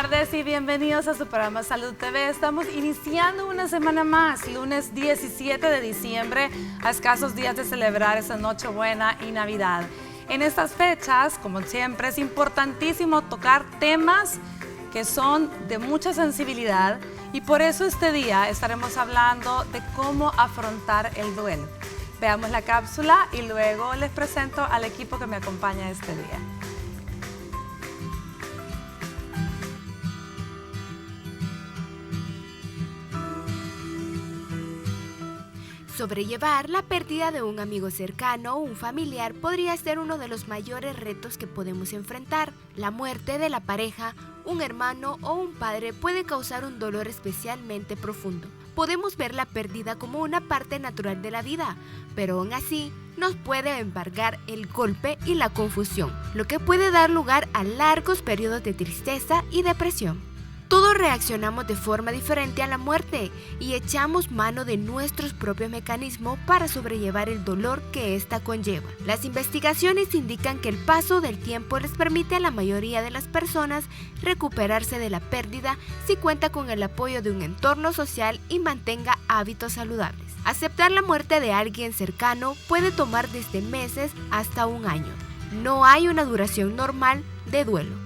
tardes y bienvenidos a su programa Salud TV. Estamos iniciando una semana más, lunes 17 de diciembre, a escasos días de celebrar esa Nochebuena y Navidad. En estas fechas, como siempre, es importantísimo tocar temas que son de mucha sensibilidad y por eso este día estaremos hablando de cómo afrontar el duelo. Veamos la cápsula y luego les presento al equipo que me acompaña este día. Sobrellevar la pérdida de un amigo cercano o un familiar podría ser uno de los mayores retos que podemos enfrentar. La muerte de la pareja, un hermano o un padre puede causar un dolor especialmente profundo. Podemos ver la pérdida como una parte natural de la vida, pero aún así nos puede embargar el golpe y la confusión, lo que puede dar lugar a largos periodos de tristeza y depresión. Todos reaccionamos de forma diferente a la muerte y echamos mano de nuestros propios mecanismos para sobrellevar el dolor que ésta conlleva. Las investigaciones indican que el paso del tiempo les permite a la mayoría de las personas recuperarse de la pérdida si cuenta con el apoyo de un entorno social y mantenga hábitos saludables. Aceptar la muerte de alguien cercano puede tomar desde meses hasta un año. No hay una duración normal de duelo.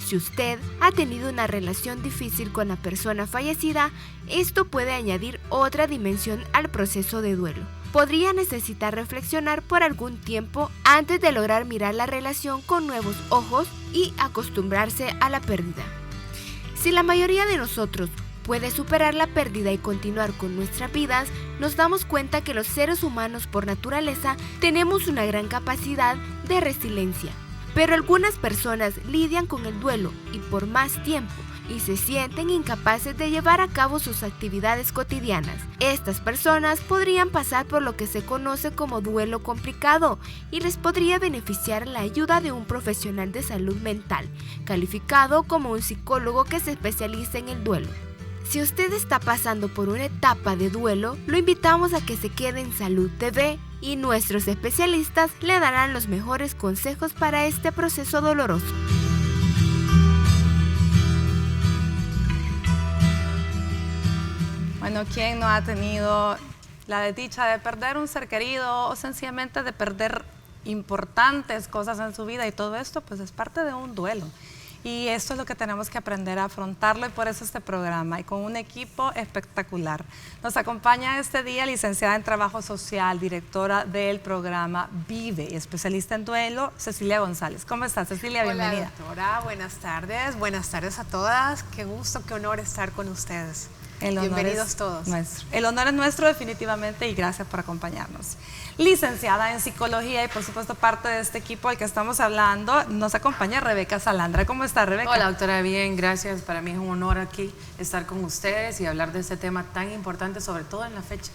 Si usted ha tenido una relación difícil con la persona fallecida, esto puede añadir otra dimensión al proceso de duelo. Podría necesitar reflexionar por algún tiempo antes de lograr mirar la relación con nuevos ojos y acostumbrarse a la pérdida. Si la mayoría de nosotros puede superar la pérdida y continuar con nuestras vidas, nos damos cuenta que los seres humanos por naturaleza tenemos una gran capacidad de resiliencia. Pero algunas personas lidian con el duelo y por más tiempo y se sienten incapaces de llevar a cabo sus actividades cotidianas. Estas personas podrían pasar por lo que se conoce como duelo complicado y les podría beneficiar la ayuda de un profesional de salud mental, calificado como un psicólogo que se especializa en el duelo. Si usted está pasando por una etapa de duelo, lo invitamos a que se quede en Salud TV y nuestros especialistas le darán los mejores consejos para este proceso doloroso. Bueno, ¿quién no ha tenido la desdicha de perder un ser querido o sencillamente de perder importantes cosas en su vida? Y todo esto pues es parte de un duelo. Y esto es lo que tenemos que aprender a afrontarlo y por eso este programa y con un equipo espectacular. Nos acompaña este día licenciada en Trabajo Social, directora del programa Vive y especialista en duelo, Cecilia González. ¿Cómo estás, Cecilia? Bienvenida. Hola, doctora. Buenas tardes a todas. Qué gusto, qué honor estar con ustedes. Bienvenidos todos. El honor es nuestro definitivamente y gracias por acompañarnos. Licenciada en Psicología y por supuesto parte de este equipo al que estamos hablando, nos acompaña Rebeca Salandra. ¿Cómo está, Rebeca? Hola, doctora, bien, gracias. Para mí es un honor aquí estar con ustedes y hablar de este tema tan importante, sobre todo en la fecha.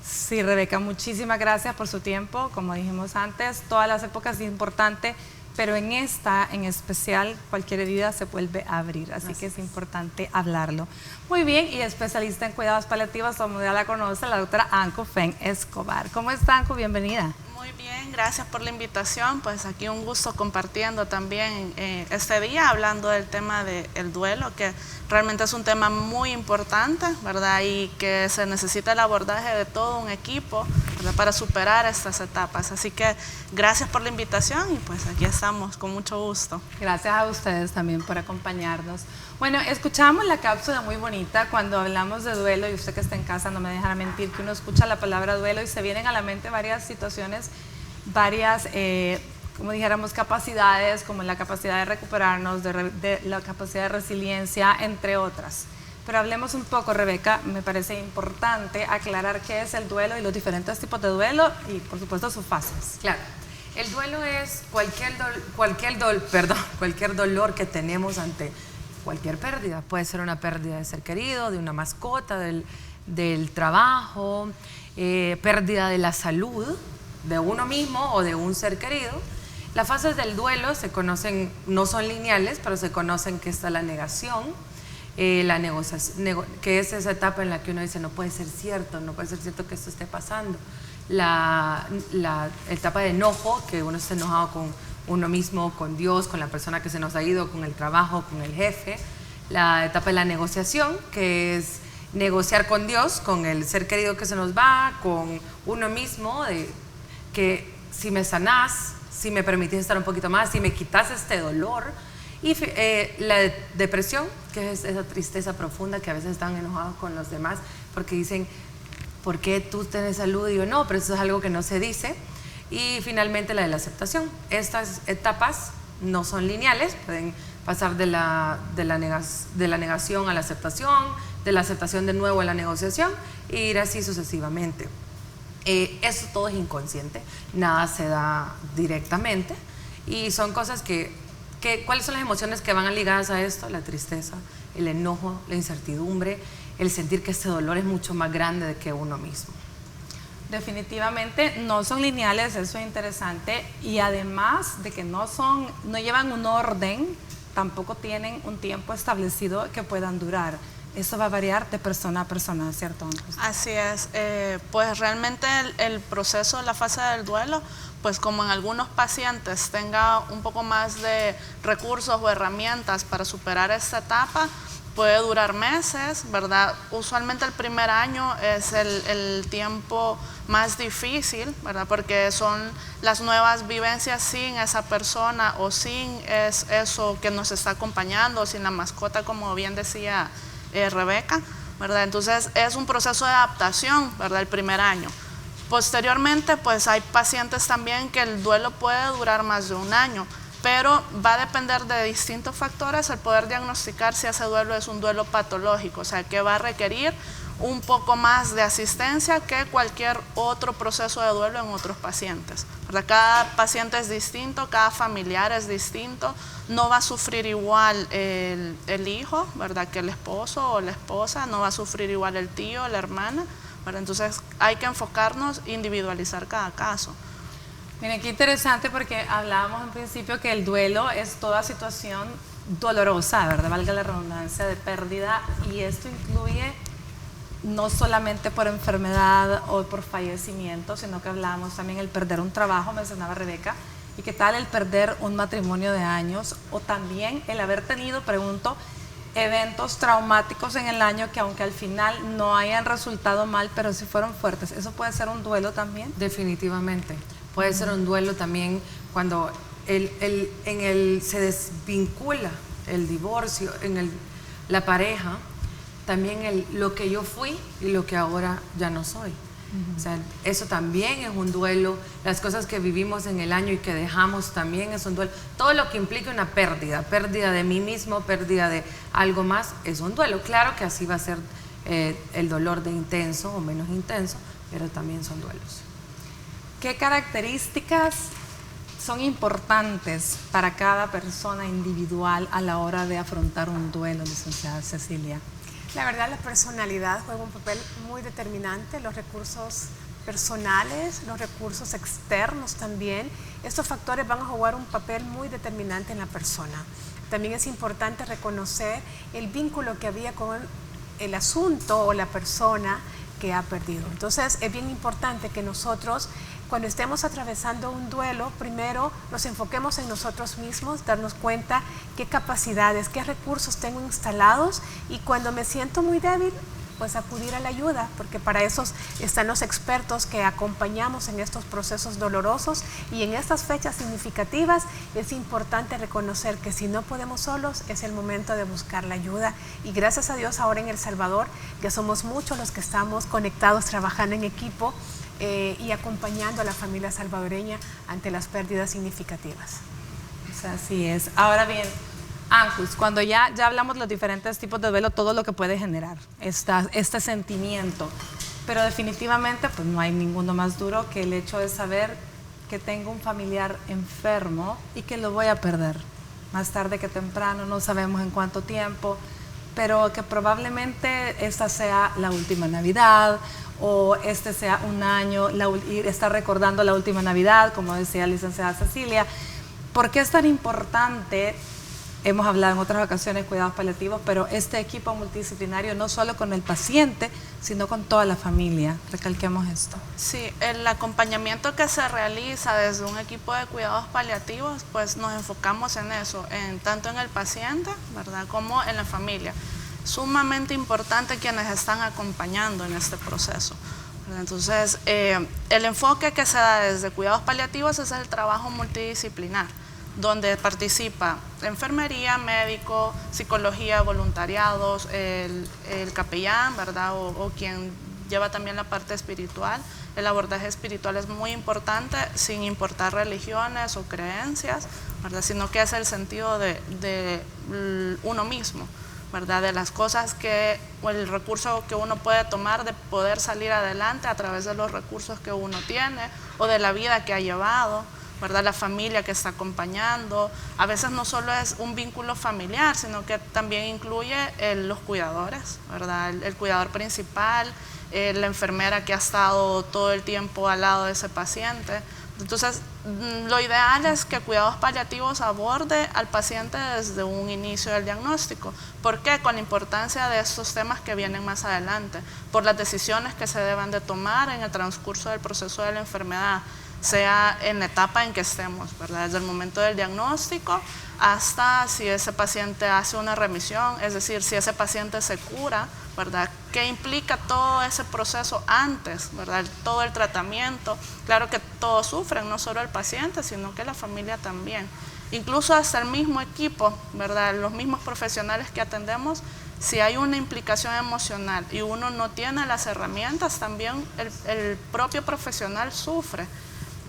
Sí, Rebeca, muchísimas gracias por su tiempo. Como dijimos antes, todas las épocas es importante, pero en esta en especial cualquier herida se vuelve a abrir, así que es importante hablarlo. Muy bien, y especialista en cuidados paliativos, como ya la conoce, la doctora Anco Feng Escobar. ¿Cómo está, Anco? Bienvenida. Muy bien, gracias por la invitación, pues aquí un gusto compartiendo también este día, hablando del tema del duelo, que realmente es un tema muy importante, ¿verdad? Y que se necesita el abordaje de todo un equipo, ¿verdad? Para superar estas etapas. Así que gracias por la invitación y pues aquí estamos con mucho gusto. Gracias a ustedes también por acompañarnos. Bueno, escuchamos la cápsula muy bonita cuando hablamos de duelo y usted que está en casa no me dejará mentir que uno escucha la palabra duelo y se vienen a la mente varias situaciones, varias, como dijéramos, capacidades, como la capacidad de recuperarnos, de la capacidad de resiliencia, entre otras. Pero hablemos un poco, Rebeca, me parece importante aclarar qué es el duelo y los diferentes tipos de duelo y, por supuesto, sus fases. Claro, el duelo es cualquier dolor que tenemos ante cualquier pérdida. Puede ser una pérdida de ser querido, de una mascota, del trabajo, pérdida de la salud, de uno mismo o de un ser querido. Las fases del duelo se conocen, no son lineales, pero se conocen que está la negación, la negociación, que es esa etapa en la que uno dice no puede ser cierto que esto esté pasando. La etapa de enojo, que uno está enojado con uno mismo, con Dios, con la persona que se nos ha ido, con el trabajo, con el jefe. La etapa de la negociación, que es negociar con Dios, con el ser querido que se nos va, con uno mismo, de que si me sanás, si me permitís estar un poquito más, si me quitas este dolor. Y la depresión, que es esa tristeza profunda que a veces están enojados con los demás porque dicen, ¿por qué tú tienes salud? Y yo, no, pero eso es algo que no se dice. Y finalmente la de la aceptación. Estas etapas no son lineales, pueden pasar de la negación a la aceptación, de la aceptación de nuevo a la negociación, e ir así sucesivamente. Eso todo es inconsciente, nada se da directamente, y son cosas ¿cuáles son las emociones que van ligadas a esto? La tristeza, el enojo, la incertidumbre, el sentir que este dolor es mucho más grande que uno mismo. Definitivamente no son lineales, eso es interesante, y además de que no llevan un orden, tampoco tienen un tiempo establecido que puedan durar. Eso va a variar de persona a persona, ¿cierto? Así es, pues realmente el proceso, la fase del duelo, pues como en algunos pacientes tenga un poco más de recursos o herramientas para superar esta etapa, puede durar meses, ¿verdad? Usualmente el primer año es el tiempo más difícil, ¿verdad? Porque son las nuevas vivencias sin esa persona o sin eso que nos está acompañando, sin la mascota, como bien decía Rebeca, ¿verdad? Entonces es un proceso de adaptación, ¿verdad? El primer año. Posteriormente, pues hay pacientes también que el duelo puede durar más de un año, pero va a depender de distintos factores el poder diagnosticar si ese duelo es un duelo patológico, o sea, que va a requerir un poco más de asistencia que cualquier otro proceso de duelo en otros pacientes, ¿verdad? Cada paciente es distinto, cada familiar es distinto, no va a sufrir igual el hijo, ¿verdad? Que el esposo o la esposa, no va a sufrir igual el tío o la hermana, ¿verdad? Entonces hay que enfocarnos, individualizar cada caso. Miren, qué interesante, porque hablábamos en principio que el duelo es toda situación dolorosa, ¿verdad? Valga la redundancia, de pérdida, y esto incluye no solamente por enfermedad o por fallecimiento, sino que hablábamos también el perder un trabajo, mencionaba Rebeca, y qué tal el perder un matrimonio de años, o también el haber tenido, pregunto, eventos traumáticos en el año que aunque al final no hayan resultado mal, pero sí fueron fuertes. ¿Eso puede ser un duelo también? Definitivamente. Puede ser un duelo también cuando se desvincula el divorcio, la pareja, también lo que yo fui y lo que ahora ya no soy. O sea, eso también es un duelo. Las cosas que vivimos en el año y que dejamos también es un duelo. Todo lo que implica una pérdida de mí mismo, pérdida de algo más, es un duelo. Claro que así va a ser el dolor de intenso o menos intenso, pero también son duelos. ¿Qué características son importantes para cada persona individual a la hora de afrontar un duelo, licenciada Cecilia? La verdad, la personalidad juega un papel muy determinante, los recursos personales, los recursos externos también. Estos factores van a jugar un papel muy determinante en la persona. También es importante reconocer el vínculo que había con el asunto o la persona que ha perdido. Entonces es bien importante que nosotros, cuando estemos atravesando un duelo, primero nos enfoquemos en nosotros mismos, darnos cuenta qué capacidades, qué recursos tengo instalados, y cuando me siento muy débil, pues acudir a la ayuda, porque para eso están los expertos que acompañamos en estos procesos dolorosos, y en estas fechas significativas es importante reconocer que si no podemos solos, es el momento de buscar la ayuda. Y gracias a Dios ahora en El Salvador, que somos muchos los que estamos conectados, trabajando en equipo y acompañando a la familia salvadoreña ante las pérdidas significativas. Pues así es. Ahora bien, Ángels, cuando ya hablamos de los diferentes tipos de duelo, todo lo que puede generar este sentimiento, pero definitivamente pues no hay ninguno más duro que el hecho de saber que tengo un familiar enfermo y que lo voy a perder más tarde que temprano, no sabemos en cuánto tiempo, pero que probablemente esta sea la última Navidad, o este sea un año, y estar recordando la última Navidad, como decía la licenciada Cecilia. ¿Por qué es tan importante hemos hablado en otras ocasiones, cuidados paliativos, pero este equipo multidisciplinario no solo con el paciente, sino con toda la familia. Recalquemos esto. Sí, el acompañamiento que se realiza desde un equipo de cuidados paliativos, pues nos enfocamos en eso, tanto en el paciente, ¿verdad?, como en la familia. Sumamente importante quienes están acompañando en este proceso. Entonces, el enfoque que se da desde cuidados paliativos es el trabajo multidisciplinar, donde participa enfermería, médico, psicología, voluntariados, el capellán, ¿verdad?, o quien lleva también la parte espiritual. El abordaje espiritual es muy importante, sin importar religiones o creencias, ¿verdad?, sino que es el sentido de uno mismo, ¿verdad?, de las cosas o el recurso que uno puede tomar de poder salir adelante a través de los recursos que uno tiene o de la vida que ha llevado, ¿verdad?, la familia que está acompañando. A veces no solo es un vínculo familiar, sino que también incluye los cuidadores, ¿verdad?, el cuidador principal, la enfermera que ha estado todo el tiempo al lado de ese paciente. Entonces, lo ideal es que cuidados paliativos aborde al paciente desde un inicio del diagnóstico. ¿Por qué? Con la importancia de estos temas que vienen más adelante, por las decisiones que se deben de tomar en el transcurso del proceso de la enfermedad, sea en la etapa en que estemos, ¿verdad?, desde el momento del diagnóstico hasta si ese paciente hace una remisión, es decir, si ese paciente se cura, ¿verdad?, ¿qué implica todo ese proceso antes, ¿verdad?, todo el tratamiento? Claro que todos sufren, no solo el paciente, sino que la familia también. Incluso hasta el mismo equipo, ¿verdad?, los mismos profesionales que atendemos, si hay una implicación emocional y uno no tiene las herramientas, también el propio profesional sufre.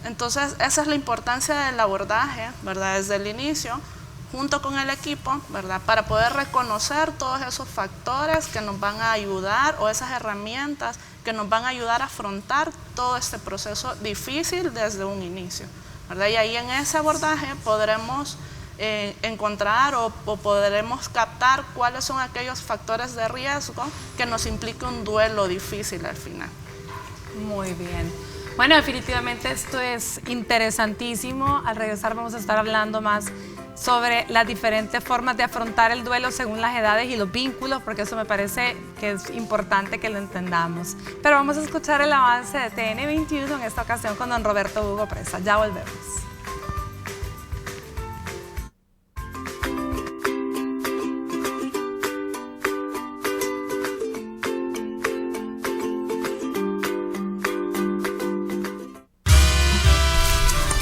Entonces, esa es la importancia del abordaje, ¿verdad?, desde el inicio, junto con el equipo, ¿verdad?, para poder reconocer todos esos factores que nos van a ayudar, o esas herramientas que nos van a ayudar a afrontar todo este proceso difícil desde un inicio, ¿verdad? Y ahí en ese abordaje podremos encontrar o podremos captar cuáles son aquellos factores de riesgo que nos implica un duelo difícil al final. Muy bien. Bueno, definitivamente esto es interesantísimo. Al regresar vamos a estar hablando más sobre las diferentes formas de afrontar el duelo según las edades y los vínculos, porque eso me parece que es importante que lo entendamos. Pero vamos a escuchar el avance de TN21 en esta ocasión con don Roberto Hugo Presa. Ya volvemos.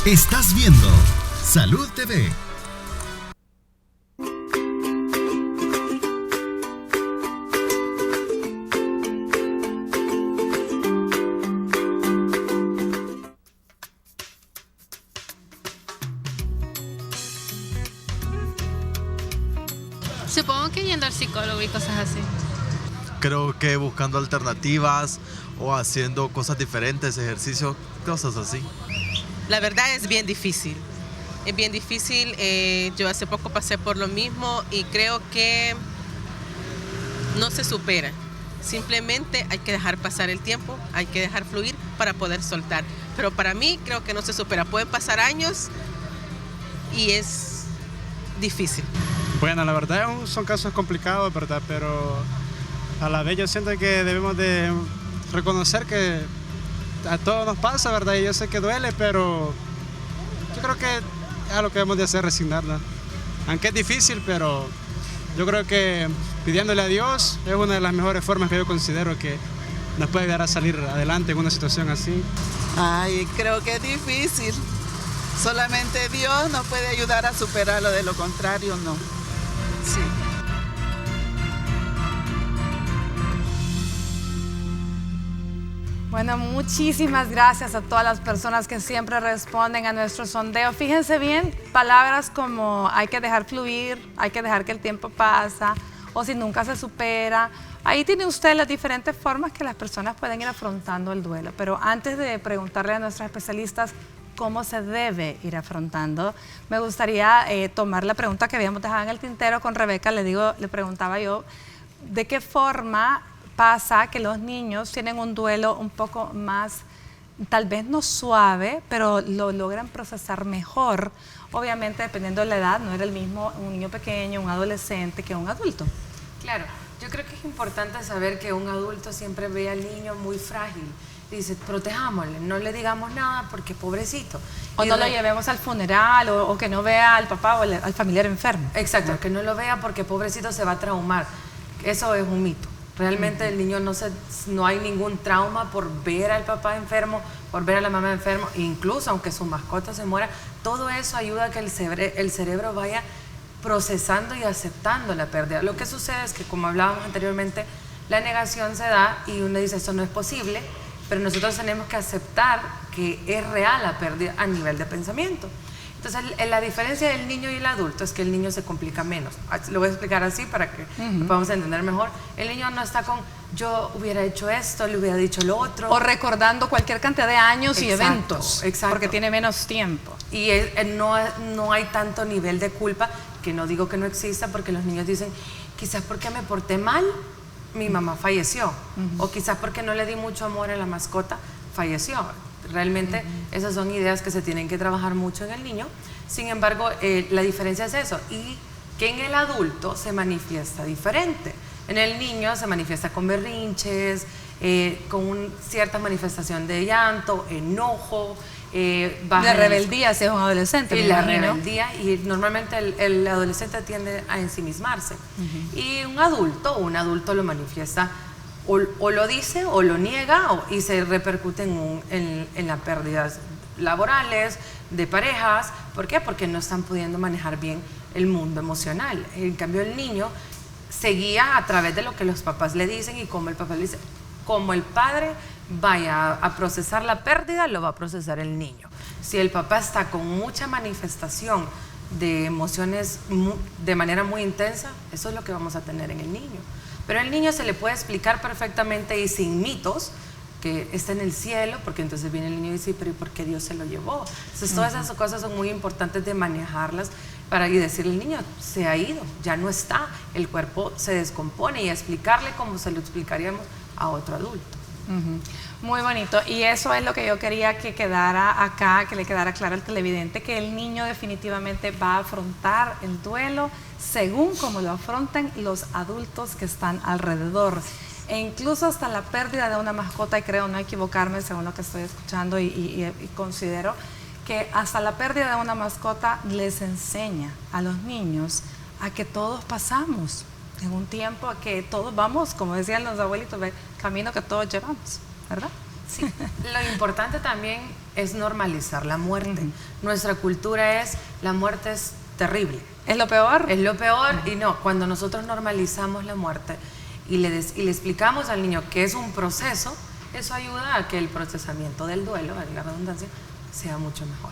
Estás viendo Salud TV. Supongo que yendo al psicólogo y cosas así. Creo que buscando alternativas o haciendo cosas diferentes, ejercicios, cosas así. La verdad es bien difícil. Es bien difícil. Yo hace poco pasé por lo mismo y creo que no se supera. Simplemente hay que dejar pasar el tiempo, hay que dejar fluir para poder soltar. Pero para mí creo que no se supera. Pueden pasar años y es difícil. Bueno, la verdad son casos complicados, ¿verdad? Pero a la vez yo siento que debemos de reconocer que a todos nos pasa, ¿verdad? Y yo sé que duele, pero yo creo que es lo que debemos de hacer, resignarnos. Aunque es difícil, pero yo creo que pidiéndole a Dios es una de las mejores formas que yo considero que nos puede ayudar a salir adelante en una situación así. Ay, creo que es difícil. Solamente Dios nos puede ayudar a superarlo, de lo contrario no. Sí. Bueno, muchísimas gracias a todas las personas que siempre responden a nuestro sondeo. Fíjense bien, palabras como hay que dejar fluir, hay que dejar que el tiempo pasa, o si nunca se supera. Ahí tiene usted las diferentes formas que las personas pueden ir afrontando el duelo. Pero antes de preguntarle a nuestros especialistas cómo se debe ir afrontando, me gustaría tomar la pregunta que habíamos dejado en el tintero con Rebeca. Le preguntaba yo, ¿de qué forma pasa que los niños tienen un duelo un poco más, tal vez no suave, pero lo logran procesar mejor? obviamente dependiendo de la edad, no era el mismo un niño pequeño, un adolescente que un adulto. Claro, yo creo que es importante saber que un adulto siempre ve al niño muy frágil. Dice, protejámosle, no le digamos nada porque pobrecito. O no lo llevemos al funeral, o que no vea al papá o al familiar enfermo. Exacto, que no lo vea porque pobrecito se va a traumar. Eso es un mito. Realmente el niño no hay ningún trauma por ver al papá enfermo, por ver a la mamá enfermo, incluso aunque su mascota se muera, todo eso ayuda a que el cerebro vaya procesando y aceptando la pérdida. Lo que sucede es que, como hablábamos anteriormente, la negación se da y uno dice, esto no es posible, pero nosotros tenemos que aceptar que es real la pérdida a nivel de pensamiento. Entonces, la diferencia del niño y el adulto es que el niño se complica menos. Lo voy a explicar así para que lo podamos entender mejor. El niño no está con, yo hubiera hecho esto, le hubiera dicho lo otro. O recordando cualquier cantidad de años y eventos, exacto. Porque tiene menos tiempo. Y no hay tanto nivel de culpa, que no digo que no exista, porque los niños dicen, quizás porque me porté mal, mi mamá falleció, o quizás porque no le di mucho amor a la mascota, falleció. Realmente esas son ideas que se tienen que trabajar mucho en el niño. Sin embargo, la diferencia es eso, y que en el adulto se manifiesta diferente. En el niño se manifiesta con berrinches, con cierta manifestación de llanto, enojo, de rebeldía si es un adolescente. Y la rebeldía, y normalmente el adolescente tiende a ensimismarse. Y un adulto lo manifiesta, o lo dice o lo niega, y se repercute en las pérdidas laborales, de parejas. ¿Por qué? Porque no están pudiendo manejar bien el mundo emocional. En cambio, el niño se guía a través de lo que los papás le dicen, y como el papá le dice, como el padre vaya a procesar la pérdida, lo va a procesar el niño. Si el papá está con mucha manifestación de emociones de manera muy intensa, eso es lo que vamos a tener en el niño. Pero al niño se le puede explicar perfectamente y sin mitos que está en el cielo, porque entonces viene el niño y dice, pero ¿y por qué Dios se lo llevó? Entonces todas esas cosas son muy importantes de manejarlas y decirle al niño, se ha ido, ya no está, el cuerpo se descompone, y explicarle como se lo explicaríamos a otro adulto. Muy bonito, y eso es lo que yo quería que quedara acá, que le quedara claro al televidente, que el niño definitivamente va a afrontar el duelo según como lo afrontan los adultos que están alrededor, e incluso hasta la pérdida de una mascota, y creo no equivocarme según lo que estoy escuchando, y considero que hasta la pérdida de una mascota les enseña a los niños a que todos pasamos en un tiempo, a que todos vamos, como decían los abuelitos, el camino que todos llevamos, ¿verdad? Sí, lo importante también es normalizar la muerte. Nuestra cultura es, la muerte es terrible. ¿Es lo peor? Es lo peor, y no, cuando nosotros normalizamos la muerte y le explicamos al niño que es un proceso, eso ayuda a que el procesamiento del duelo, en la redundancia, sea mucho mejor.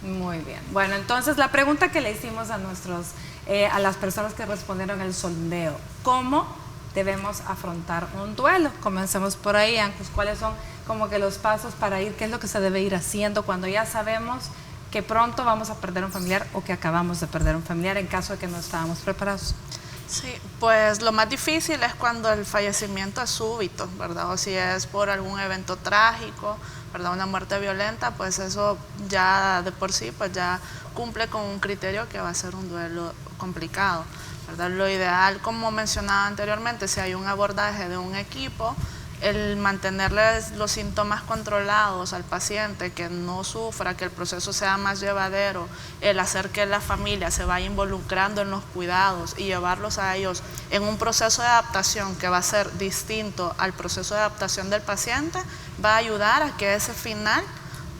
Muy bien. Bueno, entonces la pregunta que le hicimos a las personas que respondieron el sondeo, ¿cómo debemos afrontar un duelo? Comencemos por ahí, Ancus. ¿Cuáles son como que los pasos para ir? ¿Qué es lo que se debe ir haciendo cuando ya sabemos que pronto vamos a perder un familiar o que acabamos de perder un familiar, en caso de que no estábamos preparados? Sí, pues lo más difícil es cuando el fallecimiento es súbito, ¿verdad? O si es por algún evento trágico, ¿verdad? Una muerte violenta, pues eso ya de por sí pues ya cumple con un criterio que va a ser un duelo complicado, ¿verdad? Lo ideal, como mencionaba anteriormente, si hay un abordaje de un equipo, el mantenerles los síntomas controlados al paciente, que no sufra, que el proceso sea más llevadero, el hacer que la familia se vaya involucrando en los cuidados y llevarlos a ellos en un proceso de adaptación que va a ser distinto al proceso de adaptación del paciente, va a ayudar a que ese final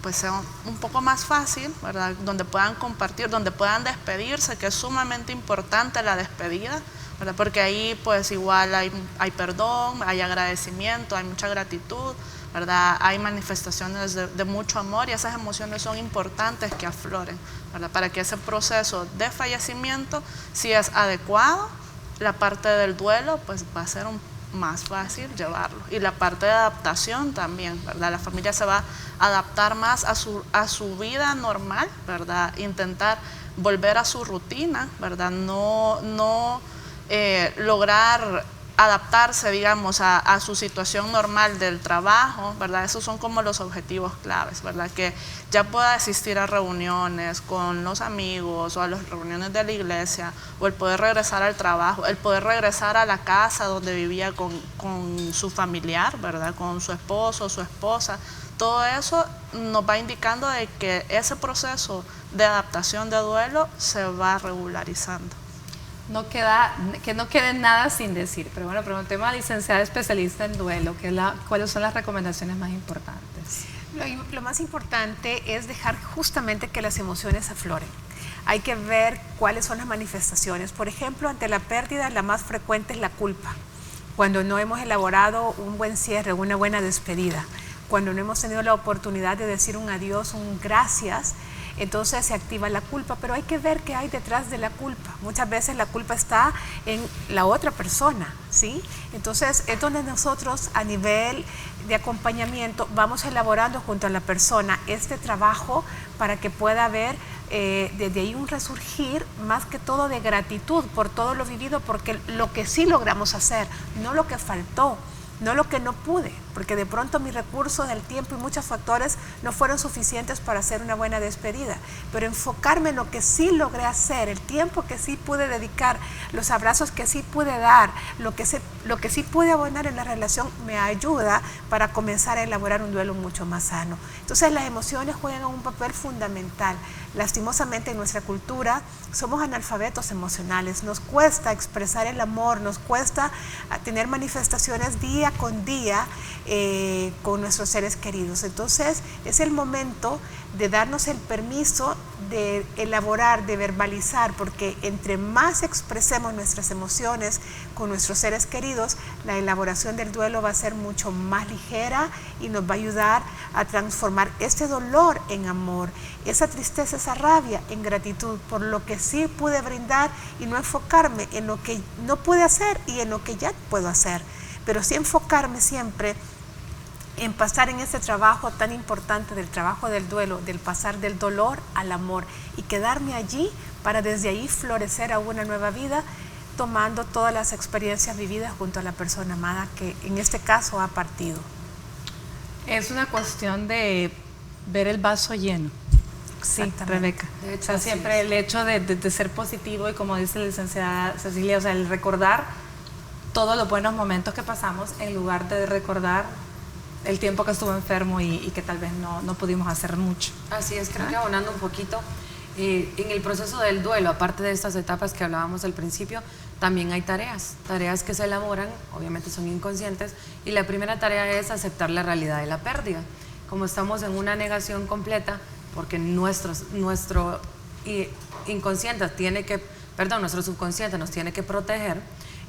pues sea un poco más fácil, ¿verdad? Donde puedan compartir, donde puedan despedirse, que es sumamente importante la despedida, ¿verdad? Porque ahí pues igual hay perdón, hay agradecimiento, hay mucha gratitud, ¿verdad? Hay manifestaciones de mucho amor, y esas emociones son importantes que afloren, ¿verdad? Para que ese proceso de fallecimiento, si es adecuado, la parte del duelo pues va a ser más fácil llevarlo, y la parte de adaptación también, ¿verdad? La familia se va a adaptar más a su vida normal, ¿verdad? Intentar volver a su rutina, ¿verdad? No lograr adaptarse, digamos, a su situación normal del trabajo, ¿verdad? Esos son como los objetivos claves, ¿verdad? Que ya pueda asistir a reuniones con los amigos o a las reuniones de la iglesia, o el poder regresar al trabajo, el poder regresar a la casa donde vivía con su familiar, ¿verdad? Con su esposo, su esposa. Todo eso nos va indicando de que ese proceso de adaptación de duelo se va regularizando. Que no quede nada sin decir, pero bueno, preguntemos a la licenciada especialista en duelo, ¿cuáles son las recomendaciones más importantes? Lo más importante es dejar justamente que las emociones afloren. Hay que ver cuáles son las manifestaciones. Por ejemplo, ante la pérdida, la más frecuente es la culpa. Cuando no hemos elaborado un buen cierre, una buena despedida, cuando no hemos tenido la oportunidad de decir un adiós, un gracias, entonces se activa la culpa, pero hay que ver qué hay detrás de la culpa. Muchas veces la culpa está en la otra persona, ¿sí? Entonces es donde nosotros a nivel de acompañamiento vamos elaborando junto a la persona este trabajo para que pueda haber desde ahí un resurgir más que todo de gratitud por todo lo vivido, porque lo que sí logramos hacer, no lo que faltó, no lo que no pude, porque de pronto mis recursos, el tiempo y muchos factores no fueron suficientes para hacer una buena despedida, pero enfocarme en lo que sí logré hacer, el tiempo que sí pude dedicar, los abrazos que sí pude dar, lo que sí pude abonar en la relación me ayuda para comenzar a elaborar un duelo mucho más sano. Entonces las emociones juegan un papel fundamental. Lastimosamente en nuestra cultura somos analfabetos emocionales, nos cuesta expresar el amor, nos cuesta tener manifestaciones día con día con nuestros seres queridos. Entonces es el momento de darnos el permiso de elaborar, de verbalizar, porque entre más expresemos nuestras emociones con nuestros seres queridos, la elaboración del duelo va a ser mucho más ligera y nos va a ayudar a transformar este dolor en amor, esa tristeza, esa rabia en gratitud por lo que sí pude brindar y no enfocarme en lo que no pude hacer y en lo que ya puedo hacer, pero sí enfocarme siempre en pasar en este trabajo tan importante del trabajo del duelo, del pasar del dolor al amor y quedarme allí para desde ahí florecer a una nueva vida, tomando todas las experiencias vividas junto a la persona amada que en este caso ha partido. Es una cuestión de ver el vaso lleno. Sí, Rebeca. De hecho, o sea, siempre el hecho de ser positivo y como dice la licenciada Cecilia, o sea, el recordar todos los buenos momentos que pasamos en lugar de recordar el tiempo que estuvo enfermo y que tal vez no pudimos hacer mucho. Así es, creo que abonando un poquito, en el proceso del duelo, aparte de estas etapas que hablábamos al principio, también hay tareas que se elaboran, obviamente son inconscientes, y la primera tarea es aceptar la realidad de la pérdida. Como estamos en una negación completa, porque nuestro subconsciente nos tiene que proteger,